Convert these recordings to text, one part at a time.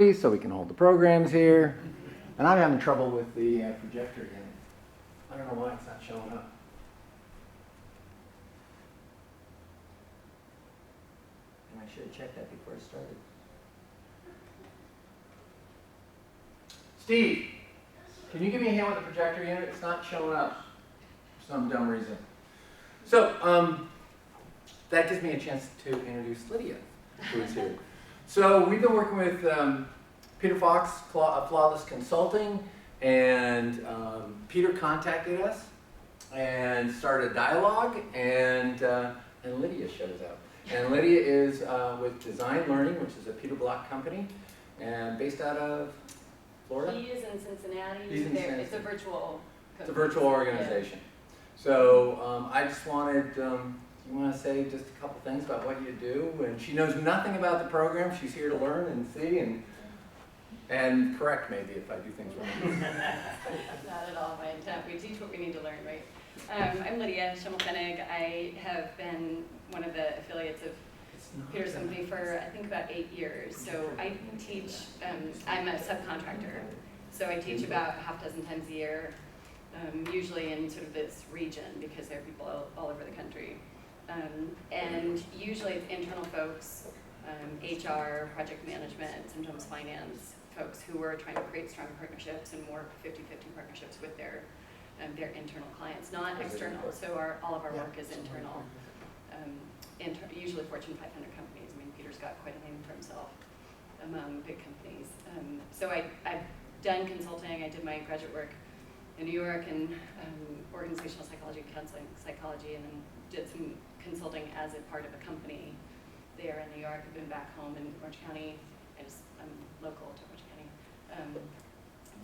so we can hold the programs here. And I'm having trouble with the projector again. I don't know why it's not showing up. And I should have checked that before it started. Steve, can you give me a hand with the projector unit? It's not showing up for some dumb reason. So that gives me a chance to introduce Lydia, who is here. So we've been working with Peter Fox, Flawless Consulting, and Peter contacted us and started a dialogue, and Lydia shows up. And Lydia is with Design Learning, which is a Peter Block company, and based out of Florida? He is in Cincinnati. He's in Cincinnati. It's a virtual. It's a virtual organization. Yeah. So I just wanted, you want to say just a couple things about what you do? And she knows nothing about the program. She's here to learn and see and correct maybe if I do things wrong. Not at all my intent. We teach what we need to learn, right? I'm Lydia Schimmelfennig. I have been one of the affiliates of Peter's company for I think about 8 years. So I teach, I'm a subcontractor. So I teach about half dozen times a year, usually in sort of this region because there are people all over the country. And usually it's internal folks, HR, project management, sometimes finance folks who are trying to create strong partnerships and more 50-50 partnerships with their internal clients, not external. So all of our work is internal. Usually Fortune 500 companies. I mean, Peter's got quite a name for himself among big companies. So I've done consulting. I did my graduate work in New York in organizational psychology, counseling psychology, and then did some consulting as a part of a company there in New York. I've been back home in Orange County. I'm local to Orange County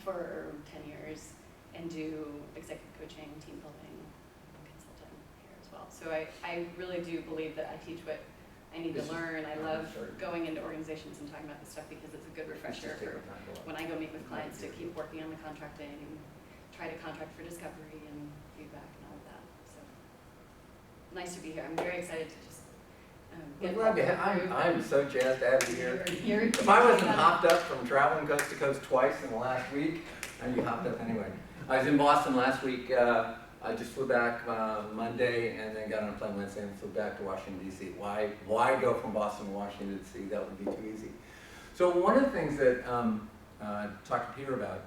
for 10 years and do executive coaching, team building, consulting here as well. So I really do believe that I teach what I need to learn. I love going into organizations and talking about this stuff because it's a good refresher for when I go meet with clients to keep working on the contracting and try to contract for discovery and feedback and all of that. So nice to be here. I'm very excited to just I'm so jazzed to have you here. If I wasn't hopped up from traveling coast to coast twice in the last week, I'd be hopped up anyway. I was in Boston last week. I just flew back Monday and then got on a plane Wednesday and flew back to Washington, D.C. Why go from Boston to Washington, D.C.? That would be too easy. So one of the things that I talked to Peter about,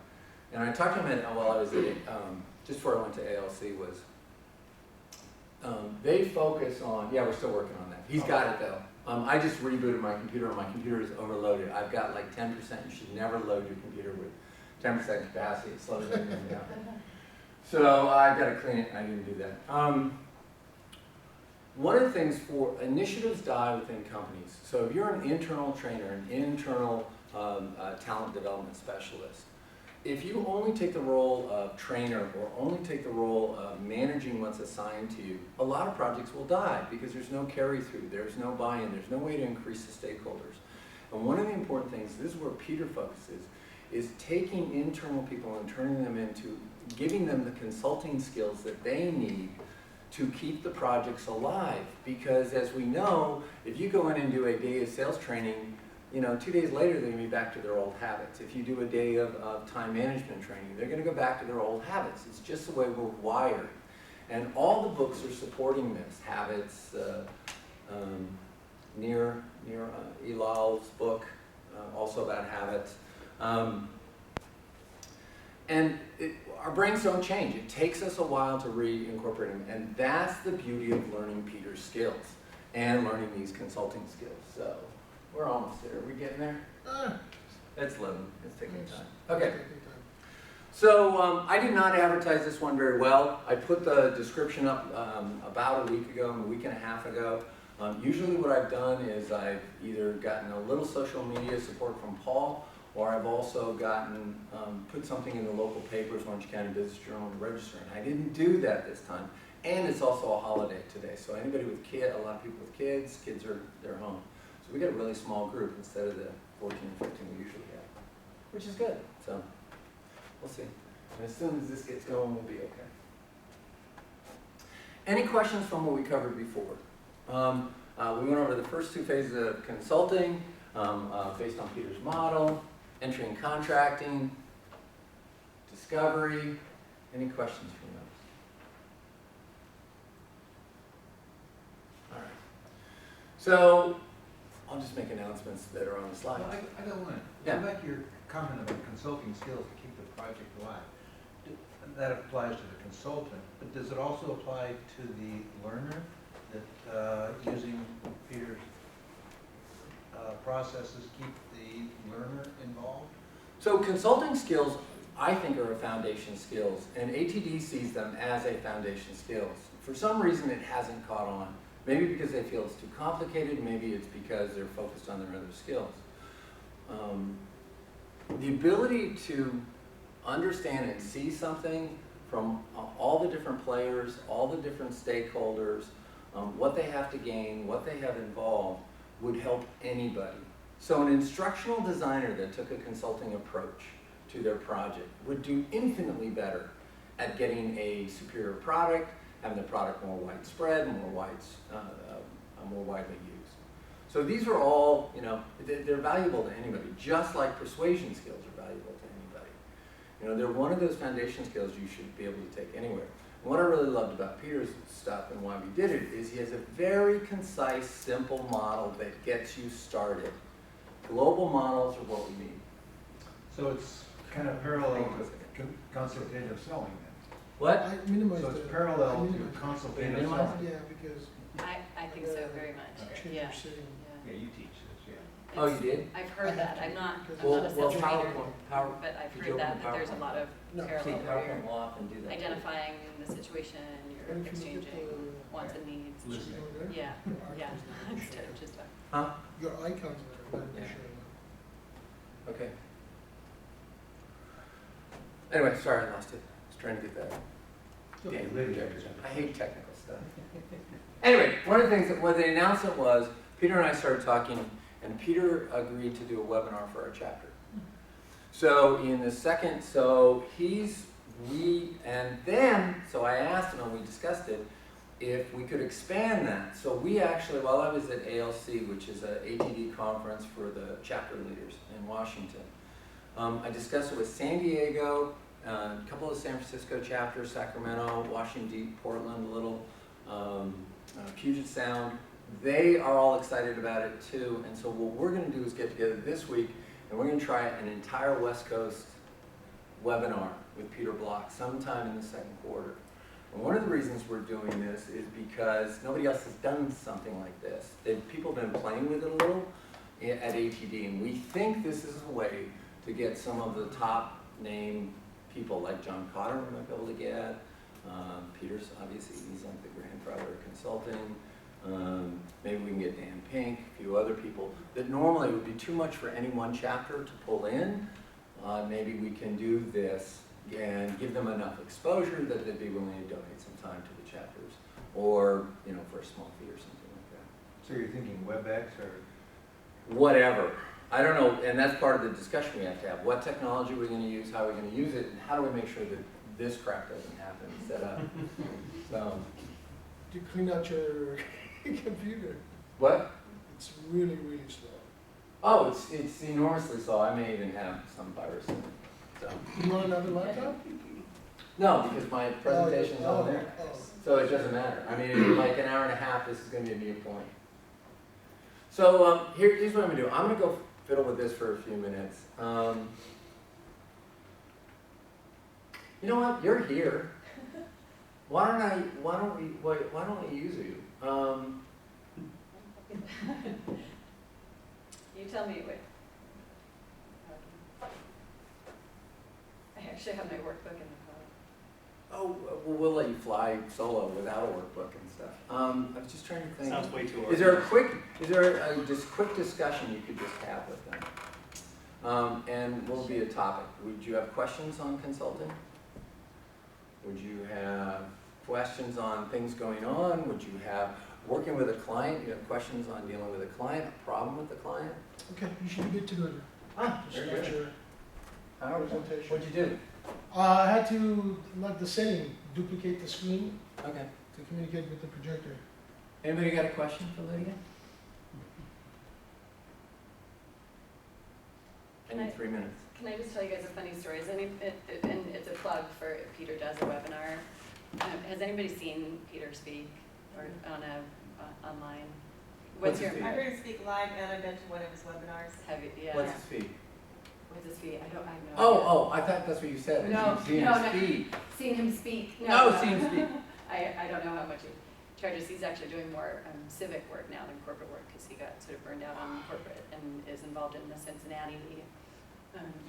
and I talked to him while I was at just before I went to ALC, was they focus on, we're still working on that. He's got it though. I just rebooted my computer and my computer is overloaded. I've got like 10%. You should never load your computer with 10% capacity. It slows everything down. So I've got to clean it. I didn't do that. One of the things for initiatives die within companies. So if you're an internal trainer, an internal talent development specialist, if you only take the role of trainer or only take the role of managing what's assigned to you, a lot of projects will die because there's no carry through, there's no buy-in, there's no way to increase the stakeholders. And one of the important things, this is where Peter focuses, is taking internal people and turning them into, giving them the consulting skills that they need to keep the projects alive. Because as we know, if you go in and do a day of sales training, 2 days later they're going to be back to their old habits. If you do a day of time management training, they're going to go back to their old habits. It's just the way we're wired. And all the books are supporting this. Habits, Nir Elal's book, also about habits. Our brains don't change. It takes us a while to reincorporate them. And that's the beauty of learning Peter's skills and learning these consulting skills. So we're almost there. Are we getting there? It's living. It's taking time. Okay. So I did not advertise this one very well. I put the description up about a week ago, a week and a half ago. Usually what I've done is I've either gotten a little social media support from Paul, or I've also gotten, put something in the local papers, Orange County Business Journal, and Register. And I didn't do that this time. And it's also a holiday today. So anybody with kids, a lot of people with kids they're home. So we got a really small group instead of the 14 or 15 we usually have, which is good. So we'll see. And as soon as this gets going, we'll be okay. Any questions from what we covered before? We went over the first two phases of consulting based on Peter's model. entry and contracting, discovery. Any questions from those? All right. So I'll just make announcements that are on the slide. Well, I got one. Yeah. I like your comment about consulting skills to keep the project alive. That applies to the consultant, but does it also apply to the learner that using Peter's processes keep the learner involved? So consulting skills, I think, are a foundation skills, and ATD sees them as a foundation skills. For some reason, it hasn't caught on. Maybe because they feel it's too complicated, maybe it's because they're focused on their other skills. The ability to understand and see something from all the different players, all the different stakeholders, what they have to gain, what they have involved, would help anybody. So an instructional designer that took a consulting approach to their project would do infinitely better at getting a superior product, having the product more widespread, more widely used. So these are all, you know, they're valuable to anybody, just like persuasion skills are valuable to anybody. You know, they're one of those foundation skills you should be able to take anywhere. And what I really loved about Peter's stuff and why we did it is he has a very concise, simple model that gets you started. Global models are what we need. So it's kind of parallel to consultative selling then? What? I minimize So the. it's parallel I to minimize it. consultative minimize selling? Yeah, because. I think so very much, Change yeah. your setting. Yeah, you teach this, yeah. Oh, you did? I've heard that, I'm not a Well, sales trainer, PowerPoint, but I've did you heard open that there's a PowerPoint? lot of No. See, parallel where PowerPoint you're will often do that. identifying the situation, you're And if you look at exchanging wants and needs. the. Listening. on there, Yeah, your yeah, icons are not instead showing. of just talking. Huh? Your icons are not Yeah. showing. Okay. Anyway, sorry, I lost it. I was trying to get that. Okay, damn Lydia. projectors. I hate technical stuff. Anyway, one of the things that what the announcement was, Peter and I started talking, and Peter agreed to do a webinar for our chapter. So in the second, so I asked him and we discussed it, if we could expand that. So we actually, while I was at ALC, which is a ATD conference for the chapter leaders in Washington, I discussed it with San Diego, a couple of San Francisco chapters, Sacramento, Washington, D.C., Portland, a little, Puget Sound. They are all excited about it too. And so what we're going to do is get together this week and we're going to try an entire West Coast webinar with Peter Block sometime in the second quarter. And one of the reasons we're doing this is because nobody else has done something like this. People have been playing with it a little at ATD, and we think this is a way to get some of the top name people like John Cotter we might be able to get. Peter's obviously, he's like the grandfather of consulting. Maybe we can get Dan Pink, a few other people that normally would be too much for any one chapter to pull in. Maybe we can do this and give them enough exposure that they'd be willing to donate some time to the chapters, or you know, for a small fee or something like that. So you're thinking WebEx or? Whatever. I don't know, and that's part of the discussion we have to have. What technology are we going to use? How are we going to use it? And how do we make sure that this crap doesn't happen? Set up. So. To clean out your computer. What? It's really, really slow. Oh, it's enormously slow. I may even have some virus in it. So. You want another laptop? No, because my presentation's Oh, on there. oh. So it doesn't matter. I mean, in like an hour and a half, this is going to be a mute point. So here's what I'm going to do. I'm going to go fiddle with this for a few minutes. You know what? You're here. Why don't we use you? You tell me, wait. I actually have my workbook in the car. Oh, well, we'll let you fly solo without a workbook and stuff. I was just trying to think. Sounds way too early. Is there a quick discussion you could just have with them? And what will be a topic? Would you have questions on consulting? Would you have questions on things going on? Would you have working with a client? You have questions on dealing with a client, a problem with the client? Okay, you should be good to go. Ah, Just very start good. your presentation. What'd you do? I had to, like the setting, duplicate the screen Okay. to communicate with the projector. Anybody got a question for Lydia? I need 3 minutes. Can I just tell you guys a funny story? And it's a plug for if Peter does a webinar. Has anybody seen Peter speak or on online? What's your his I heard him speak live and I've been to one of his webinars. have you, yeah. What's his fee? What's his fee? I have no idea. Oh, I thought that's what you said. No, Seen no, him no. speak. Seen him speak. No, seen him speak. I don't know how much he charges. He's actually doing more civic work now than corporate work because he got sort of burned out on corporate and is involved in the Cincinnati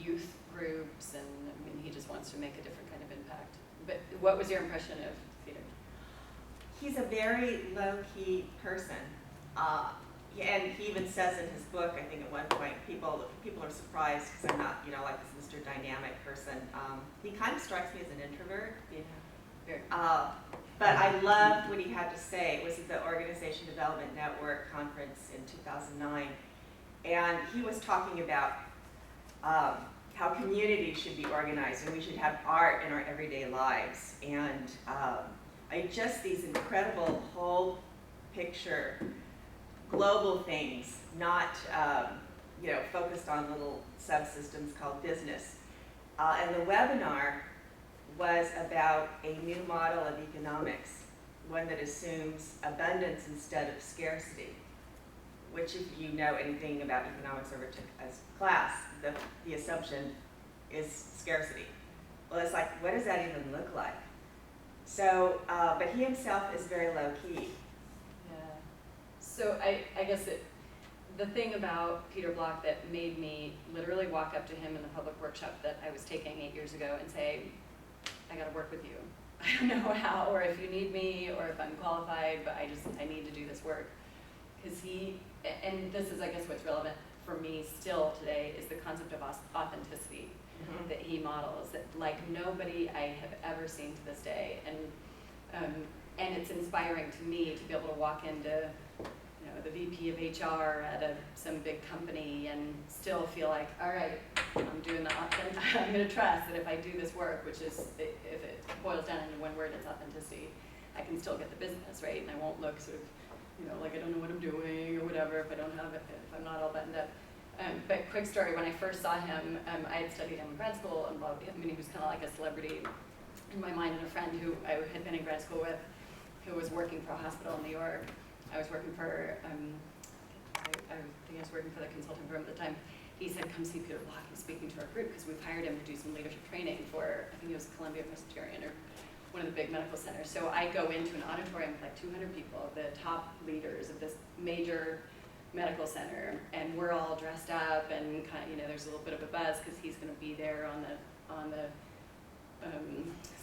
youth groups, and I mean, he just wants to make a different kind of impact. But what was your impression of Peter? He's a very low-key person. And he even says in his book, I think at one point, people are surprised because I'm not, like this Mr. Dynamic person. He kind of strikes me as an introvert. Yeah, very. But I loved what he had to say. It was at the Organization Development Network conference in 2009. And he was talking about how communities should be organized and we should have art in our everyday lives. And these incredible whole picture, global things, not focused on little subsystems called business. And the webinar was about a new model of economics, one that assumes abundance instead of scarcity, which if you know anything about economics over as class, the assumption is scarcity. Well, it's like, what does that even look like? So, but he himself is very low key. Yeah. So I guess the thing about Peter Block that made me literally walk up to him in the public workshop that I was taking 8 years ago and say, I gotta work with you. I don't know how, or if you need me, or if I'm qualified, but I need to do this work. Because and this is I guess what's relevant for me still today, is the concept of authenticity that he models, that like nobody I have ever seen to this day. And it's inspiring to me to be able to walk into the VP of HR at some big company and still feel like, all right, I'm doing I'm going to trust that if I do this work, which is, if it boils down into one word, it's authenticity, I can still get the business, right? And I won't look sort of, like I don't know what I'm doing or whatever if I don't have it, if I'm not all buttoned up. But quick story, when I first saw him, I had studied him in grad school, and he was kind of like a celebrity in my mind, and a friend who I had been in grad school with, who was working for a hospital in New York. I was working for, I think I was working for the consulting firm at the time. He said, come see Peter Block, he's speaking to our group, because we've hired him to do some leadership training for, I think it was Columbia Presbyterian or one of the big medical centers. So I go into an auditorium with like 200 people, the top leaders of this major medical center, and we're all dressed up, and kind of, there's a little bit of a buzz because he's going to be there on the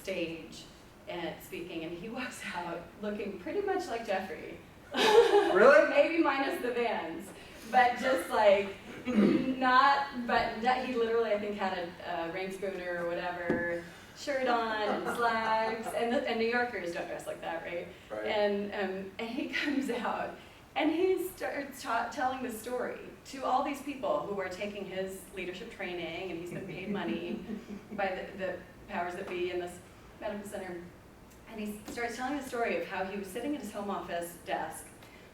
stage and speaking, and he walks out looking pretty much like Jeffrey. Really? Maybe minus the Vans, but just like not. But he literally, I think, had a ring spooner or whatever shirt on and slacks, and New Yorkers don't dress like that, right? Right. And he comes out and he starts telling the story to all these people who are taking his leadership training, and he's been paid money by the powers that be in this medical center. And he starts telling the story of how he was sitting at his home office desk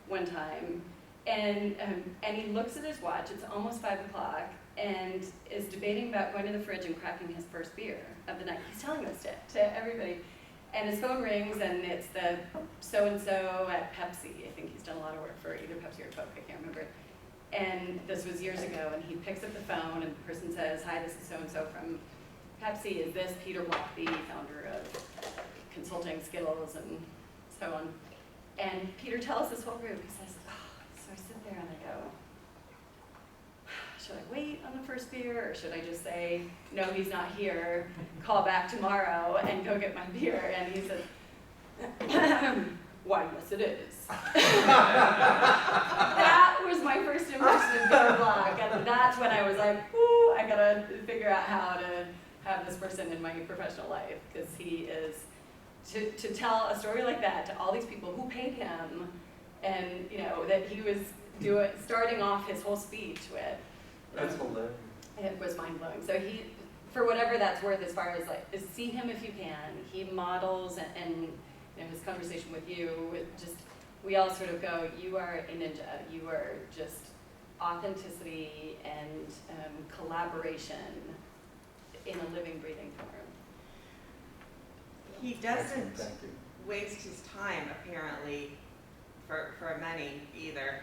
one time, and he looks at his watch, it's almost 5 o'clock, and is debating about going to the fridge and cracking his first beer of the night. He's telling this to everybody. And his phone rings, and it's the so-and-so at Pepsi. I think he's done a lot of work for either Pepsi or Coke, I can't remember. And this was years ago, and he picks up the phone, and the person says, hi, this is so-and-so from Pepsi. Is this Peter Block, the founder of Consulting Skills and so on? And Peter tells this whole group, he says, so I sit there and I go, should I wait on the first beer, or should I just say, no, he's not here, call back tomorrow and go get my beer? And he said, why, yes it is. That was my first impression of Peter Block, and that's when I was like, ooh, I gotta figure out how to have this person in my professional life, because he is, to tell a story like that to all these people who paid him, and that he was starting off his whole speech with. That's hilarious. It was mind-blowing. So he, for whatever that's worth, as far as see him if you can. He models, and his conversation with you, we all sort of go, you are a ninja. You are just authenticity and collaboration in a living, breathing form. He Excellent, doesn't thank you. waste his time apparently for money either.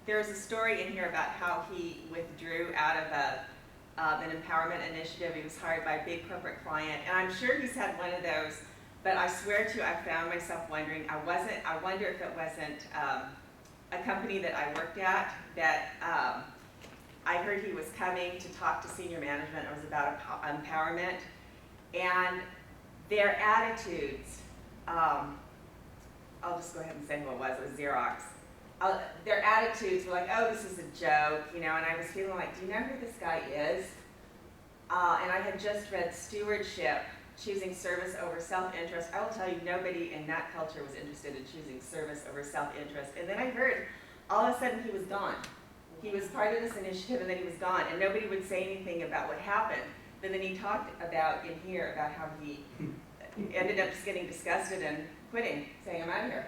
There's a story in here about how he withdrew out of an empowerment initiative. He was hired by a big corporate client, and I'm sure he's had one of those. But I swear to you, I found myself wondering. I wonder if it wasn't a company that I worked at that I heard he was coming to talk to senior management. It was about empowerment. And their attitudes, I'll just go ahead and say who it was Xerox. Their attitudes were like, oh, this is a joke, you know, and I was feeling like, do you know who this guy is? And I had just read Stewardship, Choosing Service Over Self-Interest. I will tell you, nobody in that culture was interested in choosing service over self-interest. And then I heard, all of a sudden he was gone. He was part of this initiative and then he was gone, and nobody would say anything about what happened. But then he talked about in here about how he ended up just getting disgusted and quitting, saying, I'm out of here.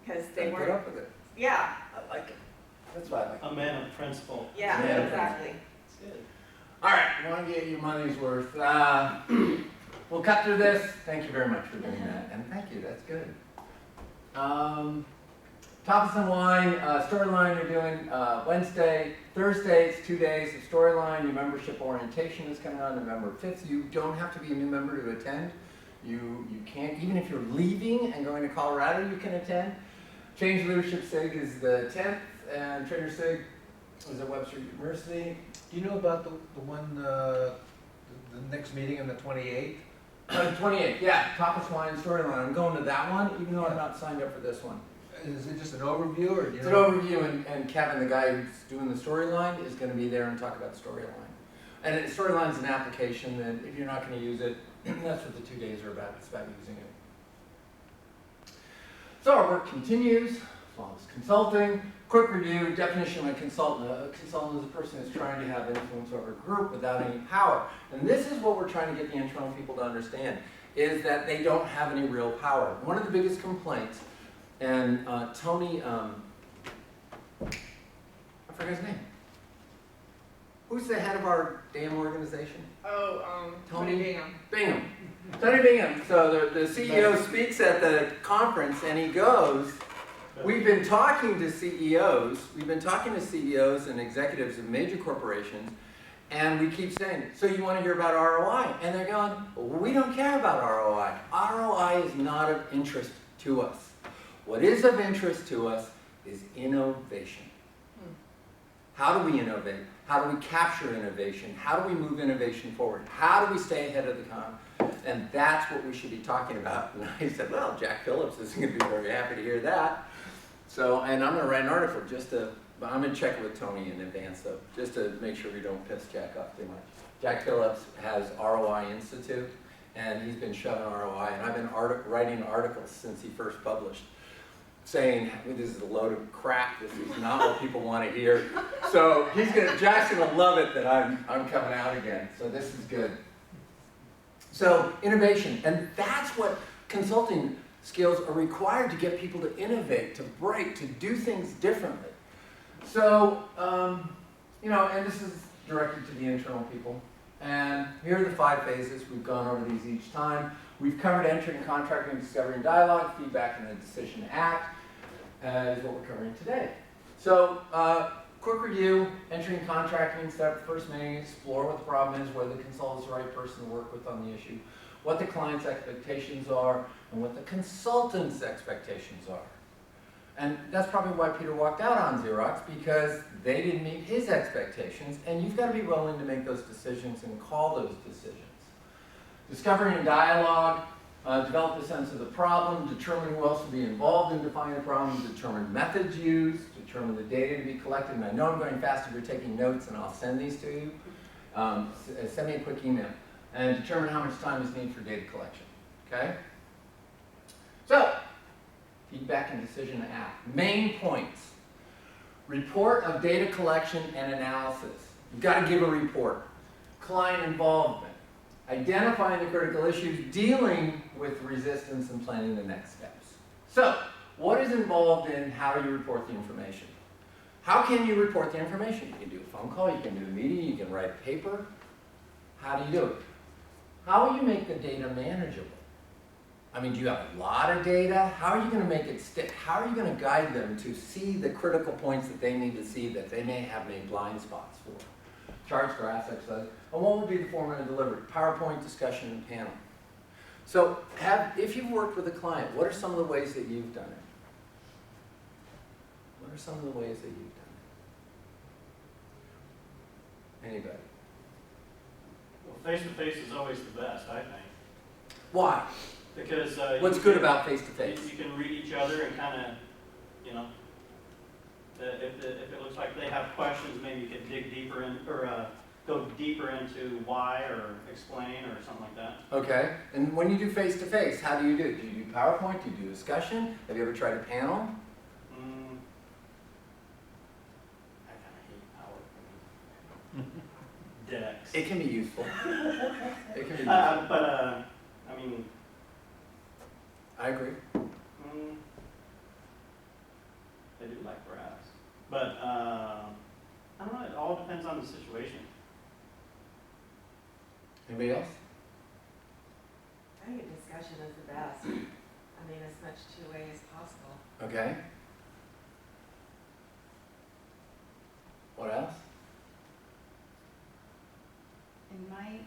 Because they Put weren't, up with it. yeah, I like it. That's why I like it. A man of principle. yeah, Yeah. exactly. That's good. All right, you want to get your money's worth. We'll cut through this. Thank you very much for doing that. And thank you, that's good. Topics and wine, storyline you're doing Wednesday. Thursday, it's 2 days of storyline. Your membership orientation is coming on November 5th. You don't have to be a new member to attend. You can't, even if you're leaving and going to Colorado, you can attend. Change Leadership SIG is the 10th, and Trainer SIG is at Webster University. Do you know about the one, the next meeting on the 28th? 28th, yeah, Topics, wine, storyline. I'm going to that one, even though I'm not signed up for this one. Is it just an overview, or do you It's an know? overview, and Kevin, the guy who's doing the storyline, is going to be there and talk about the storyline. And storyline's an application that if you're not going to use it, that's what the 2 days are about. It's about using it. So our work continues. Flawless consulting. Quick review. Definition of a consultant. A consultant is a person who's trying to have influence over a group without any power. And this is what we're trying to get the internal people to understand, is that they don't have any real power. One of the biggest complaints, and Tony, I forgot his name. Who's the head of our damn organization? Oh, Tony Bingham. Bingham. Tony Bingham. So the CEO speaks at the conference and he goes, we've been talking to CEOs, and executives of major corporations, and we keep saying, so you want to hear about ROI? And they're going, well, we don't care about ROI. ROI is not of interest to us. What is of interest to us is innovation. How do we innovate? How do we capture innovation? How do we move innovation forward? How do we stay ahead of the curve? And that's what we should be talking about. And I said, well, Jack Phillips isn't going to be very happy to hear that. So, and I'm going to write an article I'm going to check it with Tony in advance though, just to make sure we don't piss Jack off too much. Jack Phillips has ROI Institute, and he's been shoving ROI, and I've been writing articles since he first published, saying this is a load of crap. This is not what people want to hear. So Jack's gonna love it that I'm coming out again. So this is good. So innovation, and that's what consulting skills are required to get people to innovate, to break, to do things differently. So and this is directed to the internal people. And here are the 5 phases. We've gone over these each time. We've covered entering, contracting, discovery, and dialogue, feedback, and the decision to act, is what we're covering today. So, quick review, entering, contracting, set up the first meeting, explore what the problem is, whether the consultant is the right person to work with on the issue, what the client's expectations are, and what the consultant's expectations are. And that's probably why Peter walked out on Xerox, because they didn't meet his expectations, and you've got to be willing to make those decisions and call those decisions. Discovery and dialogue, develop a sense of the problem, determine who else will be involved in defining the problem, determine methods used, determine the data to be collected. And I know I'm going fast if you're taking notes, and I'll send these to you. Send me a quick email. And determine how much time is needed for data collection. Okay? So, feedback and decision to act. Main points. Report of data collection and analysis. You've got to give a report. Client involvement. Identifying the critical issues, dealing with resistance, and planning the next steps. So, what is involved in how you report the information? How can you report the information? You can do a phone call, you can do a meeting, you can write a paper. How do you do it? How will you make the data manageable? I mean, do you have a lot of data? How are you going to make it stick? How are you going to guide them to see the critical points that they need to see that they may have made blind spots for? Charts, graphs, exercises. And what would be the format of delivery? PowerPoint, discussion, and panel. So if you've worked with a client, what are some of the ways that you've done it? What are some of the ways that you've done it? Anybody? Well, face-to-face is always the best, I think. Why? Because What's good about face-to-face? You can read each other and kind of, you know, if it looks like they have questions, maybe you can dig deeper in, or go deeper into why, or explain, or something like that. Okay. And when you do face-to-face, how do you do it? Do you do PowerPoint? Do you do discussion? Have you ever tried a panel? I kind of hate PowerPoint. Decks. It can be useful. It can be useful. I mean, I agree. they do like graphs. But, I don't know, it all depends on the situation. Anybody else? I think a discussion is the best. I mean, as much two-way as possible. Okay. What else? In my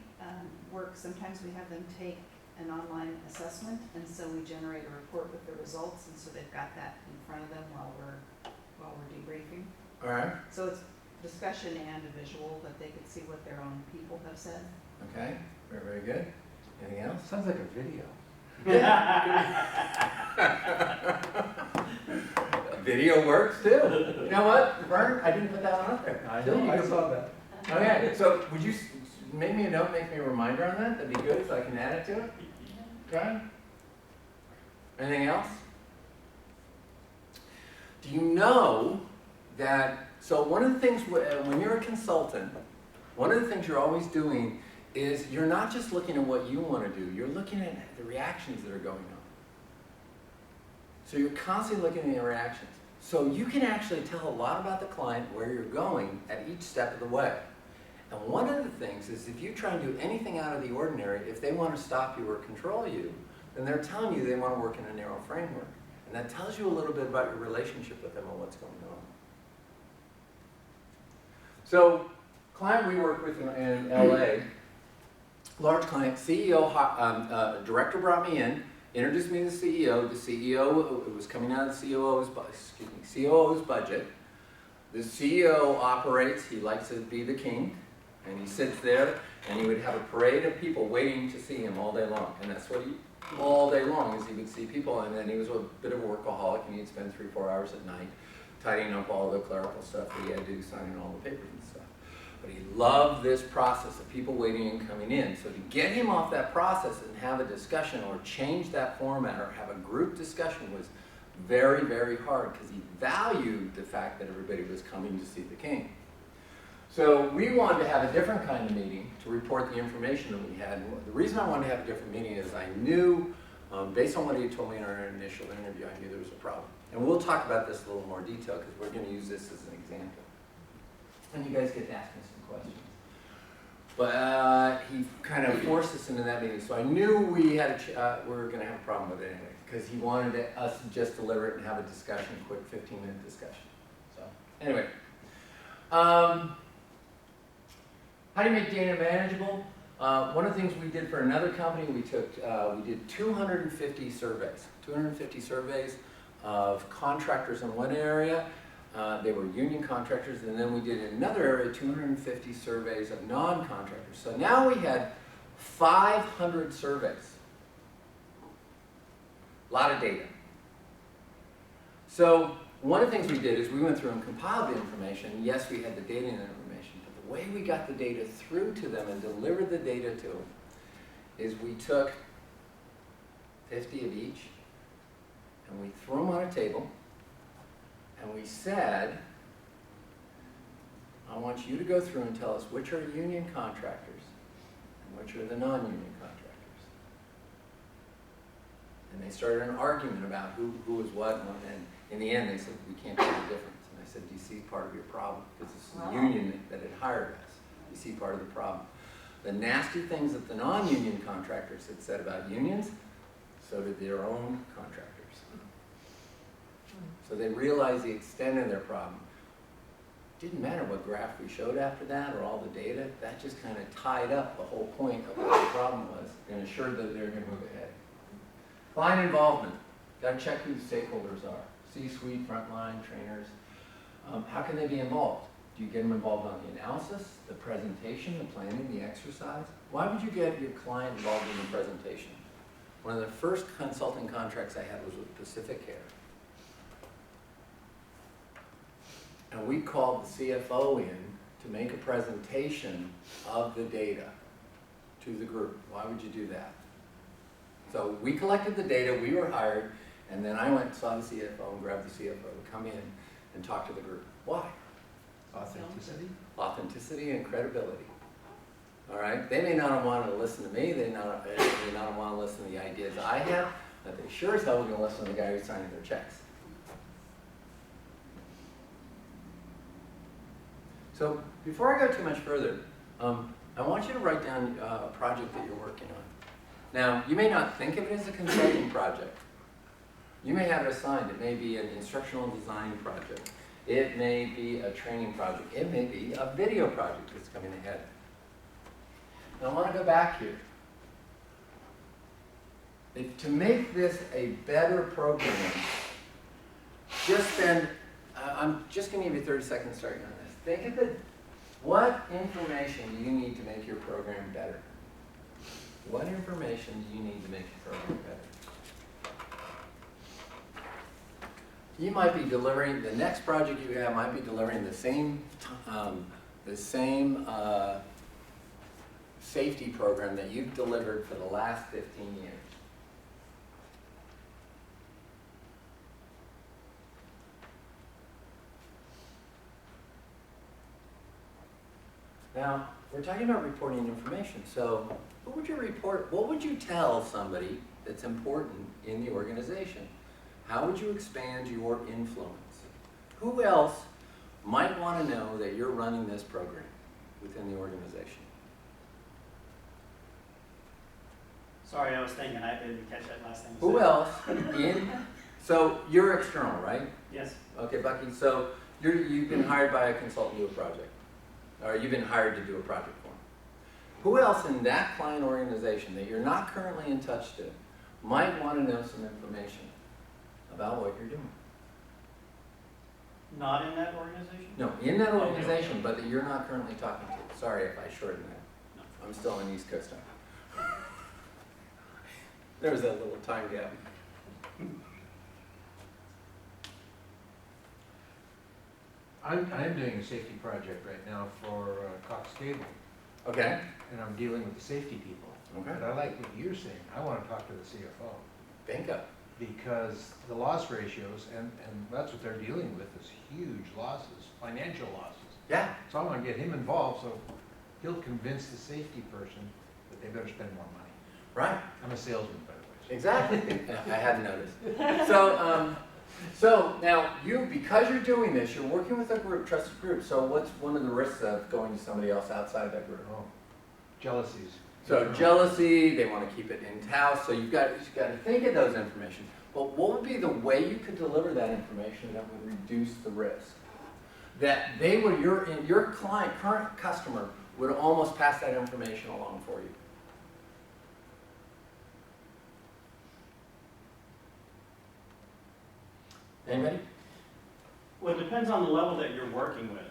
work, sometimes we have them take an online assessment, and so we generate a report with the results, and so they've got that in front of them while we're debriefing. All right. So it's discussion and a visual, that they could see what their own people have said. Okay. Very, very good. Anything else? Sounds like a video. Video works too. You know what, Vern? I didn't put that one up there. I saw that. Okay, so would you make me a note, make me a reminder on that? That'd be good, so I can add it to it. Okay. Anything else? Do you know that, so one of the things, when you're a consultant, one of the things you're always doing is you're not just looking at what you want to do, you're looking at the reactions that are going on. So you're constantly looking at the reactions. So you can actually tell a lot about the client, where you're going at each step of the way. And one of the things is if you try and do anything out of the ordinary, if they want to stop you or control you, then they're telling you they want to work in a narrow framework. And that tells you a little bit about your relationship with them and what's going on. So, client we work with in LA, large client, CEO, director brought me in, introduced me to the CEO. The CEO, it was coming out of the COO's budget. The CEO operates, he likes to be the king, and he sits there, and he would have a parade of people waiting to see him all day long. And that's what he, all day long, is he would see people, and then he was a bit of a workaholic, and he'd spend 3 or 4 hours at night tidying up all the clerical stuff that he had to do, signing all the papers and stuff. But he loved this process of people waiting and coming in. So to get him off that process and have a discussion or change that format or have a group discussion was very, very hard because he valued the fact that everybody was coming to see the king. So we wanted to have a different kind of meeting to report the information that we had. And the reason I wanted to have a different meeting is I knew, based on what he told me in our initial interview, I knew there was a problem. And we'll talk about this in a little more detail because we're going to use this as an example. And you guys get to ask me some questions. But he kind of forced us into that meeting. So I knew we had we were going to have a problem with it anyway because he wanted us to just deliver it and have a discussion, a quick 15-minute discussion. So anyway. How do you make data manageable? One of the things we did for another company, we did 250 surveys. 250 surveys of contractors in one area. They were union contractors, and then we did in another area 250 surveys of non-contractors. So now we had 500 surveys. A lot of data. So one of the things we did is we went through and compiled the information. Yes, we had the data and information, but the way we got the data through to them and delivered the data to them is we took 50 of each and we threw them on a table. And we said, I want you to go through and tell us which are union contractors and which are the non-union contractors. And they started an argument about who was what, and in the end, they said, we can't tell the difference. And I said, do you see part of your problem? Because it's the union that had hired us. You see part of the problem. The nasty things that the non-union contractors had said about unions, so did their own contractors. So they realized the extent of their problem. Didn't matter what graph we showed after that or all the data, that just kind of tied up the whole point of what the problem was and assured that they were going to move ahead. Client involvement. Got to check who the stakeholders are. C-suite, frontline, trainers. How can they be involved? Do you get them involved on the analysis, the presentation, the planning, the exercise? Why would you get your client involved in the presentation? One of the first consulting contracts I had was with Pacific Care. And we called the CFO in to make a presentation of the data to the group. Why would you do that? So we collected the data, we were hired, and then I went and saw the CFO and grabbed the CFO to come in and talk to the group. Why? Authenticity? Authenticity and credibility. All right? They may not have wanted to listen to me, they may not have wanted to listen to the ideas I have, but they sure as hell were going to listen to the guy who's signing their checks. So before I go too much further, I want you to write down a project that you're working on. Now, you may not think of it as a consulting project. You may have it assigned. It may be an instructional design project. It may be a training project. It may be a video project that's coming ahead. Now, I want to go back here. To make this a better program, just spend, I'm just going to give you 30 seconds starting on this. Think of it, what information do you need to make your program better? What information do you need to make your program better? You might be delivering, the next project you have might be delivering the same safety program that you've delivered for the last 15 years. Now, we're talking about reporting information, so what would you report? What would you tell somebody that's important in the organization? How would you expand your influence? Who else might want to know that you're running this program within the organization? Sorry, I was thinking, I didn't catch that last thing. Who else so you're external, right? Yes. Okay, Bucky, so you've been hired by a consultant to do a project, or you've been hired to do a project for them. Who else in that client organization that you're not currently in touch to might want to know some information about what you're doing? Not in that organization? No, in that organization, but that you're not currently talking to. Sorry if I shortened that. No. I'm still on East Coast time. There was that little time gap. I'm doing a safety project right now for Cox Cable, Okay. and I'm dealing with the safety people. Okay. But I like what you're saying. I want to talk to the CFO. Bingo. Because the loss ratios, and that's what they're dealing with, is huge losses, financial losses. Yeah. So I want to get him involved so he'll convince the safety person that they better spend more money. Right. I'm a salesman, by the way. Exactly. I hadn't noticed. So now because you're doing this, you're working with a group, trusted group. So what's one of the risks of going to somebody else outside that group? Oh, jealousies. So jealousy, they want to keep it in-house. So you've got to think of those information. But what would be the way you could deliver that information that would reduce the risk? That they would, your client, current customer, would almost pass that information along for you. Anybody? Well, it depends on the level that you're working with,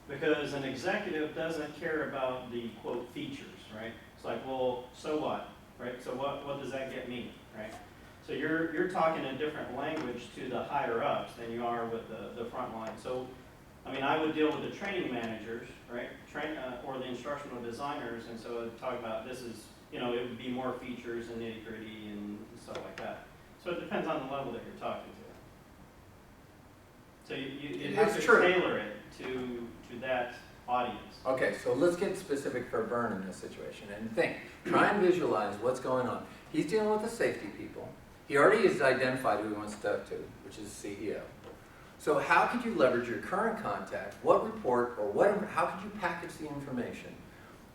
because an executive doesn't care about the quote features, right? It's like, well, so what, right? So what does that get me, right? So you're talking a different language to the higher ups than you are with the front line. So, I mean, I would deal with the training managers, right? Or the instructional designers, and so I'd talk about this is, it would be more features and nitty gritty and stuff like that. So it depends on the level that you're talking to. So you have to tailor it to that audience. Okay, so let's get specific for Vern in this situation and try and visualize what's going on. He's dealing with the safety people. He already has identified who he wants to talk to, which is the CEO. So how could you leverage your current contact? What report or how could you package the information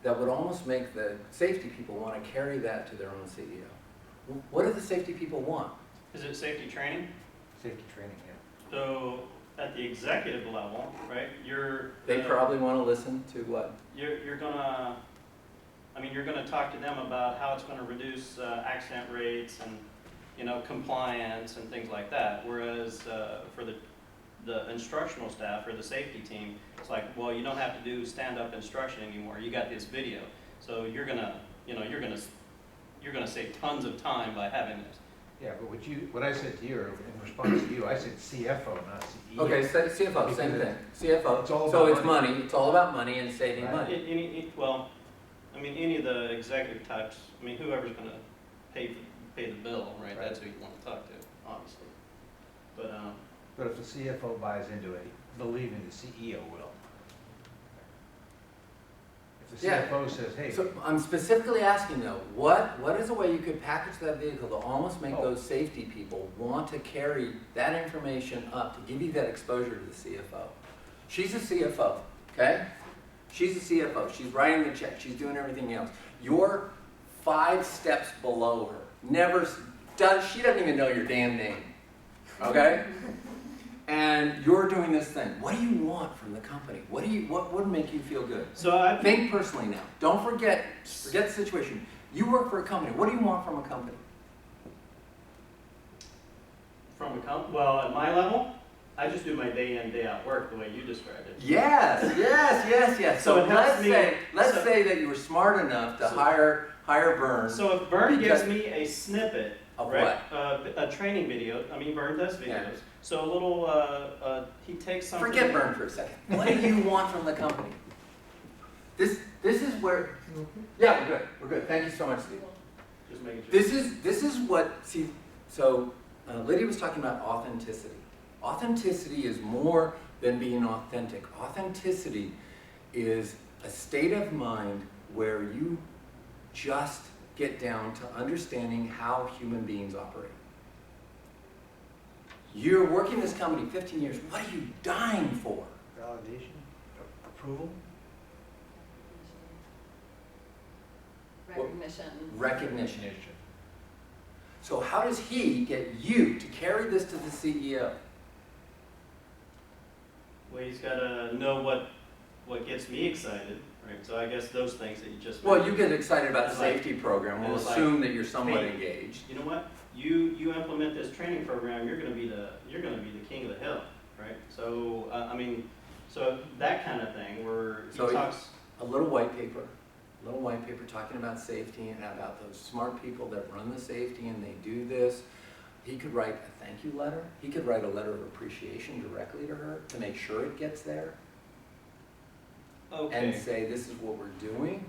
that would almost make the safety people want to carry that to their own CEO? What do the safety people want? Is it safety training? Safety training, yeah. So at the executive level, right, They probably want to listen to what? you're gonna, I mean, you're gonna talk to them about how it's gonna reduce accident rates and, you know, compliance and things like that. Whereas for the instructional staff or the safety team, it's like, well, you don't have to do stand-up instruction anymore. You got this video, so you're gonna, you know, you're gonna save tons of time by having this. Yeah, but what I said to you, or in response to you, I said CFO, not CEO. Okay, CFO, same thing. CFO. It's all So about it's money. It's all about money and saving Right. money. Well, I mean, any of the executive types, I mean, whoever's gonna pay the bill, right? That's who you wanna talk to, obviously. But if the CFO buys into it, believe me, the CEO will. If the Yeah. CFO says, hey, So I'm specifically asking though, what is a way you could package that vehicle to almost make Oh. those safety people want to carry that information up to give you that exposure to the CFO? She's a CFO, okay? She's a CFO. She's writing the check. She's doing everything else. You're 5 steps below her. She doesn't even know your damn name, okay? And you're doing this thing. What do you want from the company? What would make you feel good? So I Think personally now. Don't forget the situation. You work for a company. What do you want from a company? well, at my level, I just do my day in, day out work the way you described it. Yes. So it helps let's me- say that you were smart enough to So- hire Vern. So if Vern Because- gives me a snippet, Of right, a training video, I mean, Vern does videos. Yeah. So a little, he takes something. Forget Vern for a second. What do you want from the company? This is where. Yeah, we're good. Thank you so much, Steve. Just making sure. This is what, see, so Lydia was talking about authenticity. Authenticity is more than being authentic. Authenticity is a state of mind where you just get down to understanding how human beings operate. You're working this company 15 years. What are you dying for? validation, approval? Recognition. Recognition. So how does he get you to carry this to the CEO? Well, he's gotta know what gets me excited, right? So I guess those things that you just. Well, mentioned. you get excited about the It's like- safety program. We'll it's like, assume that you're somewhat hey, engaged. You know what? You implement this training program, you're gonna be the king of the hill, right? So I mean, so that kind of thing where he So talks. A little white paper talking about safety and about those smart people that run the safety and they do this. He could write a thank you letter. He could write a letter of appreciation directly to her to make sure it gets there Okay. and say this is what we're doing.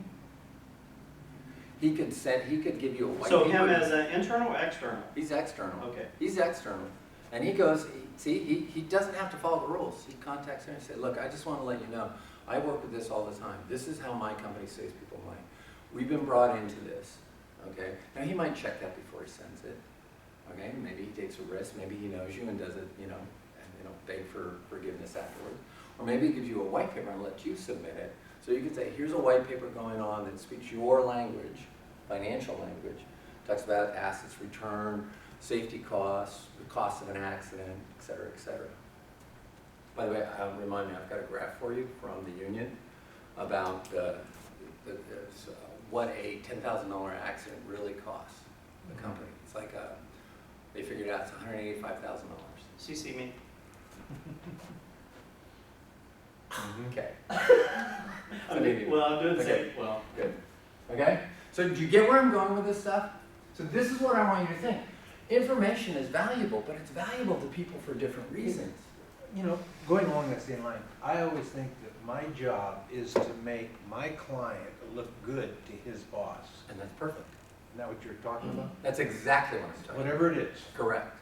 He could give you a white So paper. him as an internal or external? He's external. Okay. He's external. And he goes, he doesn't have to follow the rules. He contacts her and says, look, I just want to let you know, I work with this all the time. This is how my company saves people money. We've been brought into this, okay? Now, he might check that before he sends it, okay? Maybe he takes a risk. Maybe he knows you and does it, and beg for forgiveness afterwards. Or maybe he gives you a white paper and lets you submit it. So you can say, here's a white paper going on that speaks your language, financial language, talks about assets return, safety costs, the cost of an accident, et cetera, et cetera. By the way, remind me, I've got a graph for you from the union about what a $10,000 accident really costs the company. It's like they figured out it's $185,000. CC me. Okay. I mean, well, I'm doing the Okay. same. Well, Good. Okay? So do you get where I'm going with this stuff? So this is what I want you to think. Information is valuable, but it's valuable to people for different reasons. Going along that same line, I always think that my job is to make my client look good to his boss. And that's perfect. Isn't that what you're talking about? That's exactly what I'm talking about. Whatever it is. Correct.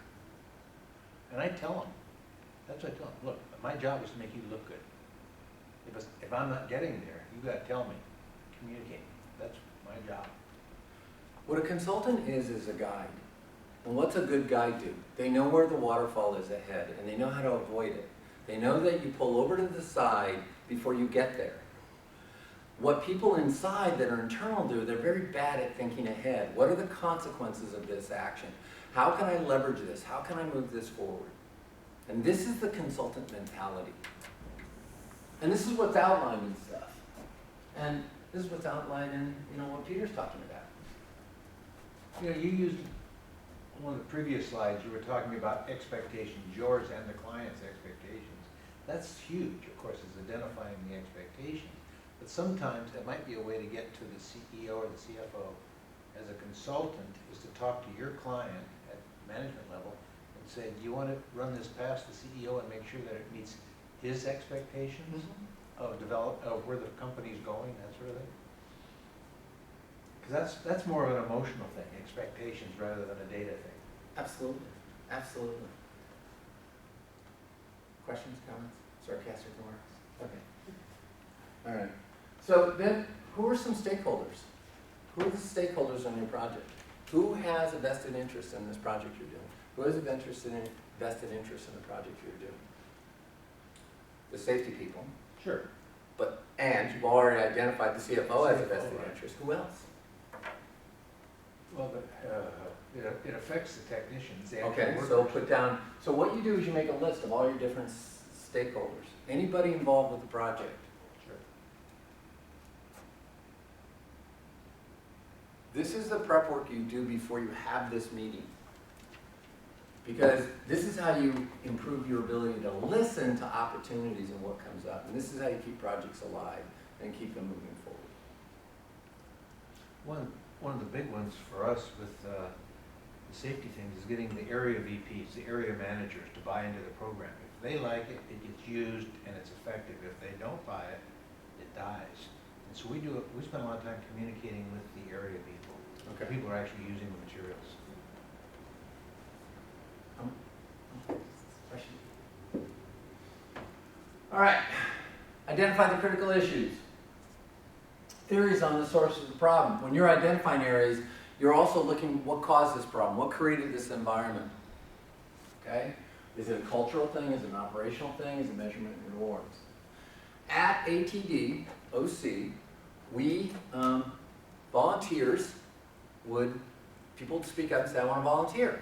And I tell them, that's what I tell them, look, my job is to make you look good. If I'm not getting there, you gotta tell me, communicate. That's my job. What a consultant is a guide. And what's a good guide do? They know where the waterfall is ahead, and they know how to avoid it. They know that you pull over to the side before you get there. What people inside that are internal do, they're very bad at thinking ahead. What are the consequences of this action? How can I leverage this? How can I move this forward? And this is the consultant mentality. And this is what's outlined in stuff. And this is what's outlined in, what Peter's talking about. You used one of the previous slides, you were talking about expectations, yours and the client's expectations. That's huge, of course, is identifying the expectations. But sometimes that might be a way to get to the CEO or the CFO as a consultant, is to talk to your client at management level and say, do you want to run this past the CEO and make sure that it meets his expectations of where the company's going, that sort of thing? Because that's more of an emotional thing, expectations rather than a data thing. Absolutely. Absolutely. Questions, comments, sarcastic remarks? Okay. All right. So then, who are some stakeholders? Who are the stakeholders on your project? Who has a vested interest in this project you're doing? Who has a vested interest in the project you're doing? The safety people. Sure. And you've already identified the CFO as a CFO, vested right. interest. Who else? Well, it affects the technicians. the actual Okay, workers. so put down, so what you do is you make a list of all your different stakeholders. Anybody involved with the project. Sure. This is the prep work you do before you have this meeting. Because this is how you improve your ability to listen to opportunities and what comes up. And this is how you keep projects alive and keep them moving forward. One of the big ones for us with the safety things is getting the area VPs, the area managers, to buy into the program. If they like it, it gets used and it's effective. If they don't buy it, it dies. And so we spend a lot of time communicating with the area people. Okay. People are actually using the materials. Question? All right. Identify the critical issues. Theories on the source of the problem. When you're identifying areas, you're also looking what caused this problem, what created this environment. Okay? Is it a cultural thing? Is it an operational thing? Is it measurement and rewards? At ATD-OC, we, volunteers people would speak up and say, I want to volunteer.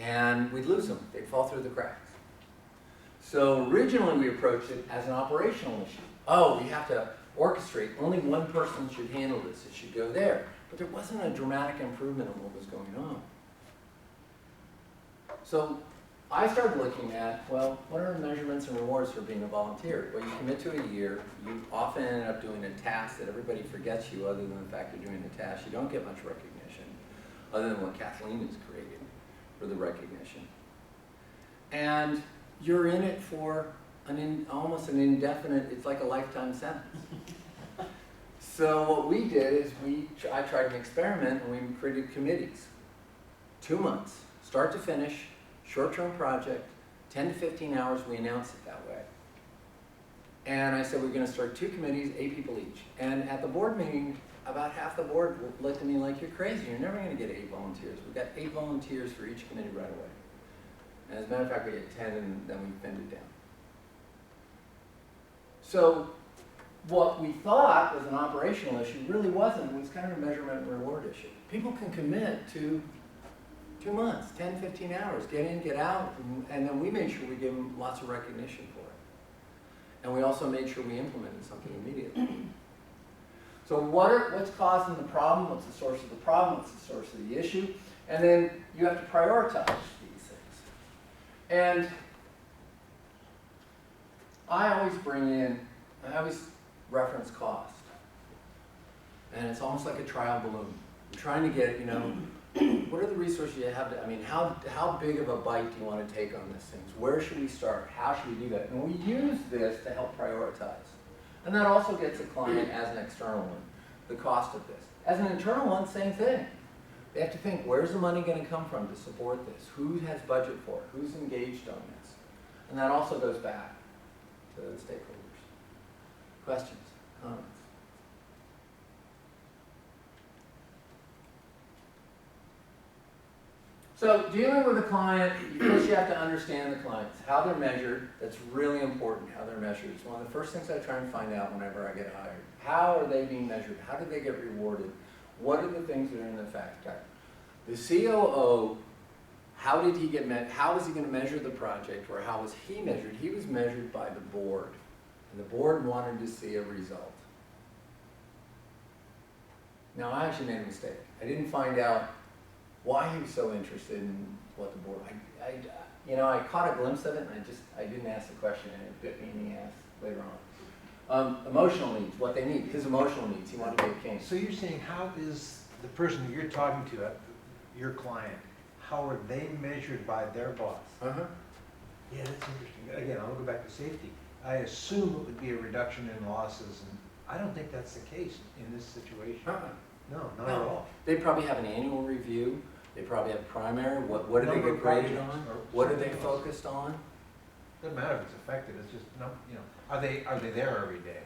And we'd lose them. They'd fall through the cracks. So originally we approached it as an operational issue. Oh, we have to orchestrate. Only one person should handle this. It should go there. But there wasn't a dramatic improvement in what was going on. So I started looking at, well, what are the measurements and rewards for being a volunteer? Well, you commit to a year. You often end up doing a task that everybody forgets you other than the fact you're doing the task. You don't get much recognition other than what Kathleen has created for the recognition. And you're in it for almost an indefinite, it's like a lifetime sentence. So what we did is I tried an experiment and we created committees. 2 months, start to finish, short-term project, 10 to 15 hours, we announced it that way. And I said we're going to start 2 committees, 8 people each. And at the board meeting, about half the board looked at me like, you're crazy, you're never going to get 8 volunteers. We got 8 volunteers for each committee right away. And as a matter of fact, we had 10 and then we thinned it down. So what we thought was an operational issue really wasn't. It was kind of a measurement and reward issue. People can commit to 2 months, 10, 15 hours, get in, get out, and then we made sure we gave them lots of recognition for it. And we also made sure we implemented something immediately. So what's causing the problem? What's the source of the problem? What's the source of the issue? And then you have to prioritize these things. And I always reference cost. And it's almost like a trial balloon. You're trying to get, what are the resources you have to, how big of a bite do you want to take on these things? Where should we start? How should we do that? And we use this to help prioritize. And that also gets a client as an external one, the cost of this. As an internal one, same thing. They have to think, where's the money going to come from to support this? Who has budget for it? Who's engaged on this? And that also goes back to the stakeholders. Questions? Comments? So dealing with a client, first you have to understand the clients, how they're measured. That's really important, how they're measured. It's one of the first things I try and find out whenever I get hired. How are they being measured? How do they get rewarded? What are the things that are in the fact check? The COO, how did he get how was he going to measure the project, or how was he measured? He was measured by the board, and the board wanted to see a result. Now, I actually made a mistake. I didn't find out why he was so interested in what the board. I caught a glimpse of it, and I didn't ask the question, and it bit me in the ass later on. Emotional needs, what they need. His emotional needs. He wanted to be a king. So you're saying, how is the person that you're talking to, your client, how are they measured by their boss? Uh-huh. Yeah, that's interesting. Again, I'll go back to safety. I assume it would be a reduction in losses, and I don't think that's the case in this situation. Uh-uh. No, not at all. They probably have an annual review. They probably have primary. What do they Number get of graded projects on? or What are they something else. focused on? Doesn't matter if it's affected, it's just, no, are they there every day?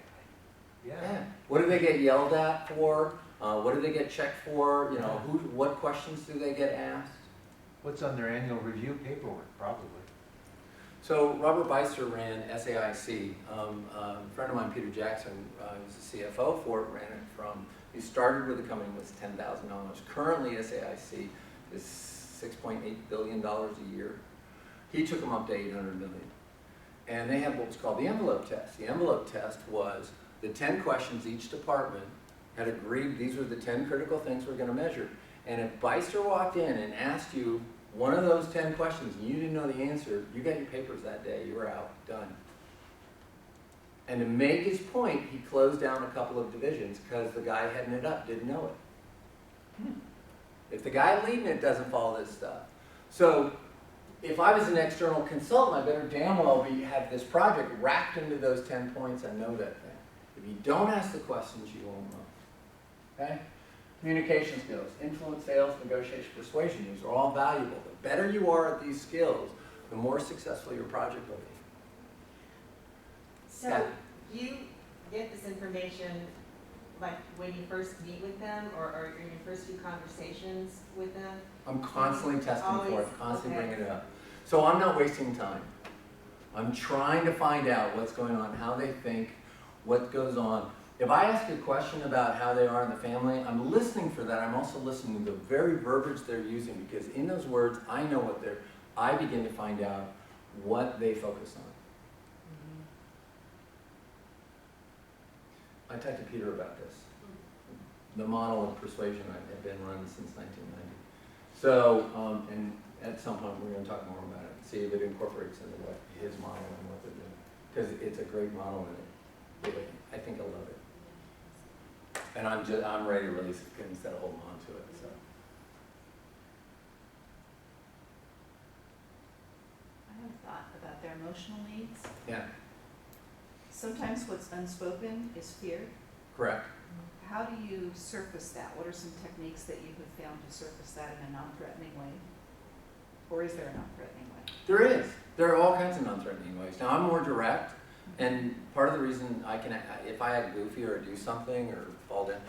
Yeah. What do they get yelled at for? What do they get checked for? What questions do they get asked? What's on their annual review paperwork, probably? So Robert Beister ran SAIC. A friend of mine, Peter Jackson, was the CFO for it, ran it from, he started with the company with $10,000. Currently, SAIC is $6.8 billion a year. He took them up to $800 million. And they had what was called the envelope test. The envelope test was the 10 questions each department had agreed these were the 10 critical things we're going to measure. And if Beister walked in and asked you one of those 10 questions and you didn't know the answer, you got your papers that day, you were out, done. And to make his point, he closed down a couple of divisions because the guy heading it up didn't know it. If the guy leading it doesn't follow this stuff. So if I was an external consultant, I better damn well have this project wrapped into those 10 points and know that thing. If you don't ask the questions, you won't know. Okay? Communication skills, influence, sales, negotiation, persuasion, these are all valuable. The better you are at these skills, the more successful your project will be. So Yeah. you get this information like when you first meet with them or in your first few conversations with them? I'm constantly testing for it, Always, constantly okay. bringing it up. So I'm not wasting time. I'm trying to find out what's going on, how they think, what goes on. If I ask a question about how they are in the family, I'm listening for that. I'm also listening to the very verbiage they're using, because in those words, I know what I begin to find out what they focus on. I talked to Peter about this. The model of persuasion had been run since 1990. So, and at some point we're going to talk more about it, see if it incorporates into what his model and what they're doing. Because it's a great model and I think I'll love it. And I'm ready to release it instead of holding on to it. So. I have a thought about their emotional needs. Yeah, Sometimes what's unspoken is fear. correct. How do you surface that? What are some techniques that you have found to surface that in a non-threatening way? Or is there a non-threatening way? There is. There are all kinds of non-threatening ways. Now, I'm more direct, and part of the reason I can, if I act goofy or do something or fall down,